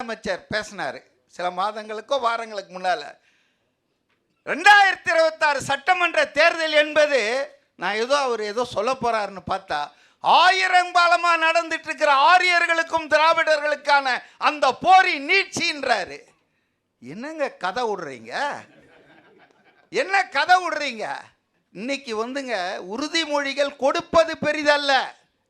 அமைச்சர் பேசினார் சில மாதங்களுக்கோ வாரங்களுக்கு முன்னால். 2026 சட்டமன்ற தேர்தல் என்பது நான் அவர் ஏதோ சொல்ல போறாருன்னு பார்த்தா 1000 காலமா நடந்துட்டு இருக்கிற ஆரியர்களுக்கும் திராவிடர்களுக்கான அந்த போரின் நீட்சின்றாரு. என்னங்க கதை விடுறீங்க? என்ன கதை விடுறீங்க? இன்னைக்கு உறுதிமொழிகள் கொடுப்பது பெரிதல்ல.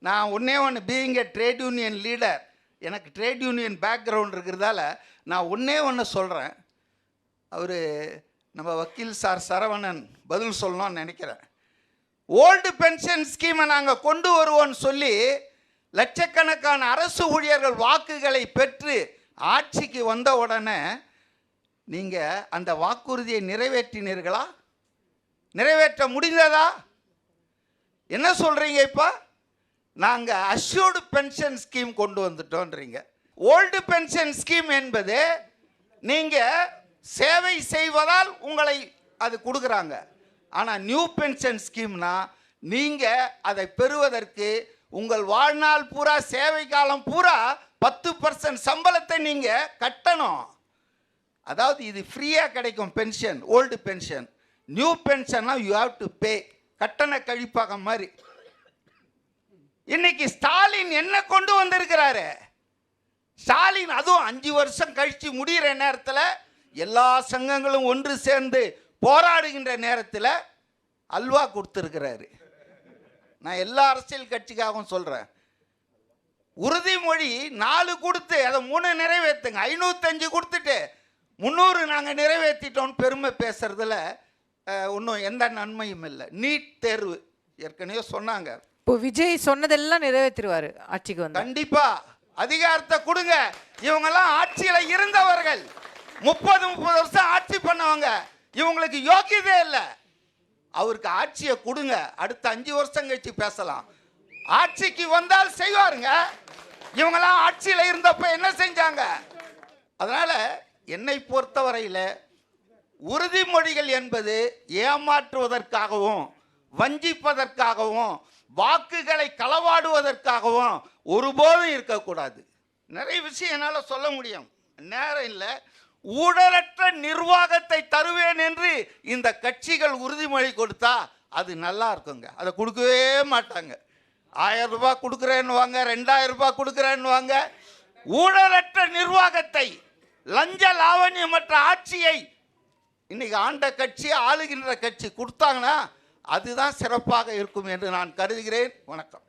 நான் ஒன்று being a trade union leader, எனக்கு ட்ரேட் யூனியன் பேக்ரவுண்ட் இருக்கிறதால நான் ஒன்று சொல்கிறேன். நம்ம வக்கீல் சார் சரவணன் பதில் சொல்லணும்னு நினைக்கிறேன். ஓல்டு பென்ஷன் ஸ்கீமை நாங்கள் கொண்டு வருவோன்னு சொல்லி லட்சக்கணக்கான அரசு ஊழியர்கள் வாக்குகளை பெற்று ஆட்சிக்கு வந்த உடனே நீங்கள் அந்த வாக்குறுதியை நிறைவேற்றினீர்களா? நிறைவேற்ற முடிந்ததா? என்ன சொல்கிறீங்க? இப்போ நாங்கள் அஷ்யூர்டு பென்ஷன் ஸ்கீம் கொண்டு வந்துட்டோன்றீங்க. ஓல்டு பென்ஷன் ஸ்கீம் என்பது நீங்கள் சேவை செய்வதால் உங்களை அது கொடுக்குறாங்க. ஆனால் நியூ பென்ஷன் ஸ்கீம்னா நீங்கள் அதை பெறுவதற்கு உங்கள் வாழ்நாள் பூரா சேவை காலம் பூரா 10% சம்பளத்தை நீங்கள் கட்டணும். அதாவது இது ஃப்ரீயாக கிடைக்கும் பென்ஷன், ஓல்டு பென்ஷன். நியூ பென்ஷன்னா யூ ஹாவ் டு பே, கட்டண கழிப்பகம் மாதிரி. இன்னைக்கு ஸ்டாலின் என்ன கொண்டு வந்திருக்கிறாரு? ஸ்டாலின் அதுவும் 5 வருஷம் கழிச்சு முடிகிற நேரத்தில் எல்லா சங்கங்களும் ஒன்று சேர்ந்து போராடுகின்ற நேரத்தில் அல்வா கொடுத்துருக்கிறாரு. நான் எல்லா அரசியல் கட்சிக்காகவும் சொல்கிறேன். உறுதிமொழி 4 கொடுத்து அதை 3 நிறைவேற்றுங்க. 505 கொடுத்துட்டு 300 நாங்கள் நிறைவேற்றிட்டோம்னு பெருமை பேசுறதுல ஒன்றும் எந்த நன்மையும் இல்லை. நீட் தேர்வு ஏற்கனவே சொன்னாங்க. இப்போ விஜய் சொன்னதெல்லாம் நிறைவேற்றிடுவார் ஆட்சிக்கு வந்து. கண்டிப்பா அதிகாரத்தை கொடுங்க. இவங்கெல்லாம் ஆட்சியில் இருந்தவர்கள், 30 வருஷம் ஆட்சி பண்ணவங்க. இவங்களுக்கு யோகியதே இல்லை. அவருக்கு ஆட்சியை கொடுங்க. அடுத்த 5 வருஷம் கழிச்சு பேசலாம். ஆட்சிக்கு வந்தால் செய்வாருங்க. இவங்கெல்லாம் ஆட்சியில் இருந்தப்ப என்ன செஞ்சாங்க? அதனால என்னை பொறுத்தவரையில் உறுதிமொழிகள் என்பது ஏமாற்றுவதற்காகவும் வஞ்சிப்பதற்காகவும் வாக்குகளை களவாடுவதற்காகவும் ஒருபோதும் இருக்கக்கூடாது. நிறைய விஷயம் என்னால் சொல்ல முடியும், நேரம் இல்லை. ஊழலற்ற நிர்வாகத்தை தருவேன் என்று இந்த கட்சிகள் உறுதிமொழி கொடுத்தா அது நல்லா இருக்குங்க. அதை கொடுக்கவே மாட்டாங்க. 1000 ரூபாய் கொடுக்குறேன்னுவாங்க, 2000 ரூபாய் கொடுக்குறேன்னுவாங்க. ஊழலற்ற நிர்வாகத்தை, லஞ்ச லாவண்யமற்ற ஆட்சியை இன்னைக்கு ஆண்ட கட்சி, ஆளுகின்ற கட்சி கொடுத்தாங்கன்னா அதுதான் சிறப்பாக இருக்கும் என்று நான் கருதுகிறேன். வணக்கம்.